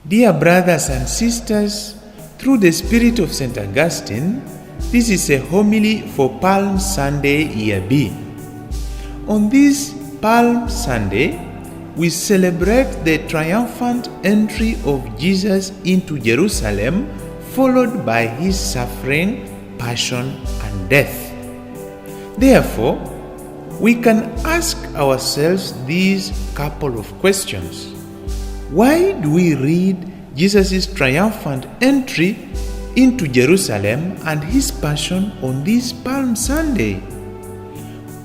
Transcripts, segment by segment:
Dear brothers and sisters, through the Spirit of St. Augustine, this is a homily for Palm Sunday, Year B. On this Palm Sunday, we celebrate the triumphant entry of Jesus into Jerusalem, followed by his suffering, passion, and death. Therefore, we can ask ourselves these couple of questions. Why do we read Jesus' triumphant entry into Jerusalem and his passion on this Palm Sunday?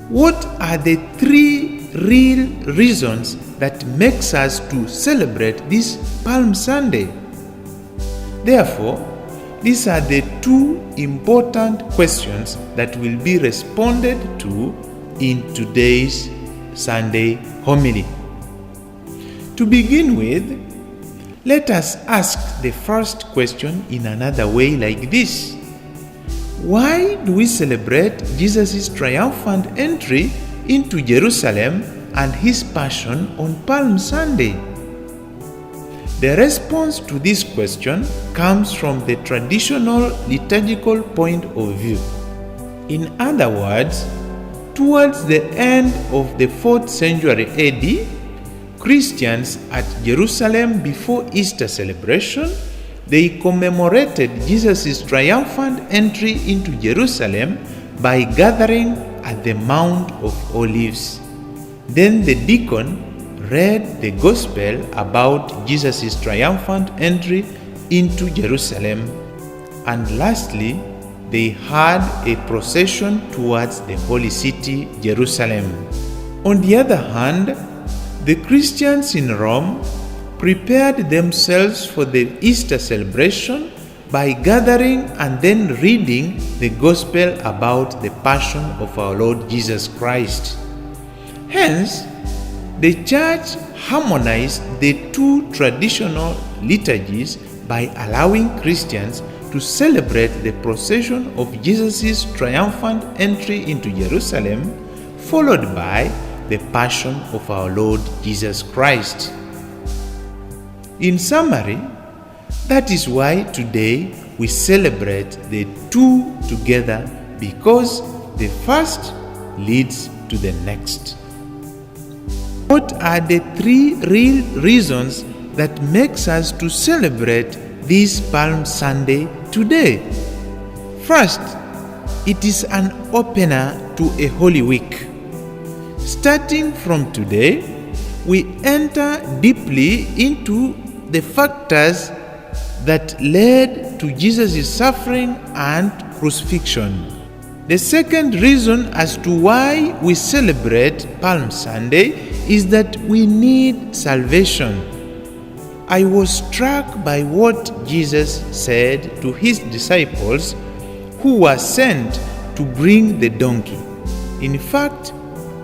What are the three real reasons that makes us to celebrate this Palm Sunday? Therefore, these are the two important questions that will be responded to in today's Sunday homily. To begin with, let us ask the first question in another way like this. Why do we celebrate Jesus' triumphant entry into Jerusalem and his passion on Palm Sunday? The response to this question comes from the traditional liturgical point of view. In other words, towards the end of the 4th century AD, Christians at Jerusalem before Easter celebration, they commemorated Jesus' triumphant entry into Jerusalem by gathering at the Mount of Olives. Then the deacon read the gospel about Jesus' triumphant entry into Jerusalem, and lastly, they had a procession towards the holy city, Jerusalem. On the other hand, the Christians in Rome prepared themselves for the Easter celebration by gathering and then reading the gospel about the passion of our Lord Jesus Christ. Hence, the Church harmonized the two traditional liturgies by allowing Christians to celebrate the procession of Jesus' triumphant entry into Jerusalem, followed by the passion of our Lord Jesus Christ. In summary, that is why today we celebrate the two together, because the first leads to the next. What are the three real reasons that makes us to celebrate this Palm Sunday today? First, it is an opener to a Holy Week. Starting from today, we enter deeply into the factors that led to Jesus' suffering and crucifixion. The second reason as to why we celebrate Palm Sunday is that we need salvation. I was struck by what Jesus said to his disciples who were sent to bring the donkey. In fact,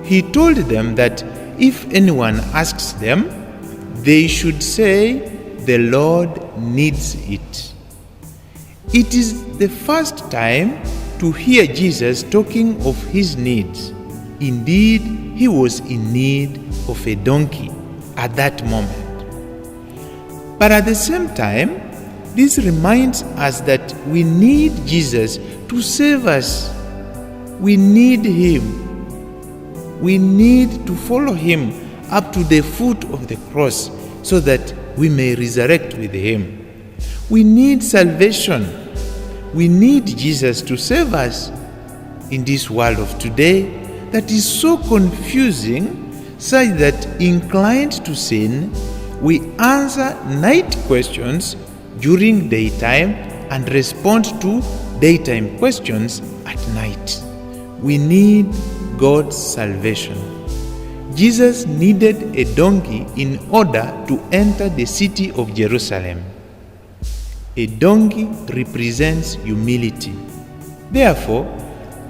he told them that if anyone asks them, they should say, "The Lord needs it." It is the first time to hear Jesus talking of his needs. Indeed, he was in need of a donkey at that moment. But at the same time, this reminds us that we need Jesus to save us. We need him. We need to follow him up to the foot of the cross so that we may resurrect with him. We need salvation. We need Jesus to save us. In this world of today that is so confusing, such that inclined to sin, we answer night questions during daytime and respond to daytime questions at night. We need God's salvation. Jesus needed a donkey in order to enter the city of Jerusalem. A donkey represents humility. Therefore,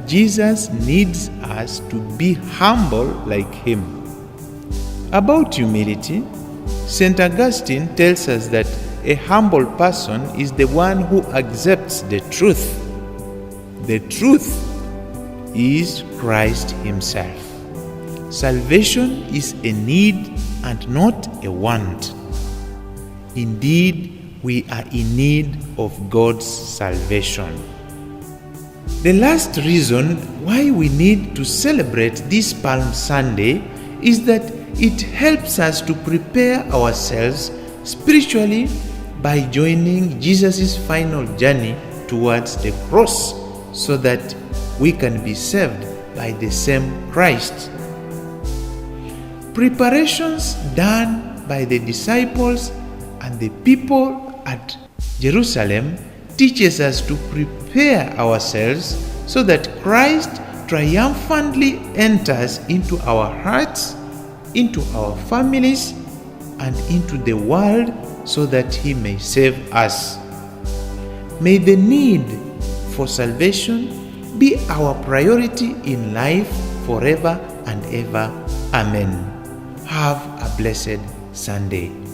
Jesus needs us to be humble like him. About humility, St. Augustine tells us that a humble person is the one who accepts the truth. The truth is Christ himself. Salvation is a need and not a want. Indeed, we are in need of God's salvation. The last reason why we need to celebrate this Palm Sunday is that it helps us to prepare ourselves spiritually by joining Jesus' final journey towards the cross, so that we can be saved by the same Christ. Preparations done by the disciples and the people at Jerusalem teaches us to prepare ourselves so that Christ triumphantly enters into our hearts, into our families, and into the world, so that he may save us. May the need for salvation be our priority in life forever and ever. Amen. Have a blessed Sunday.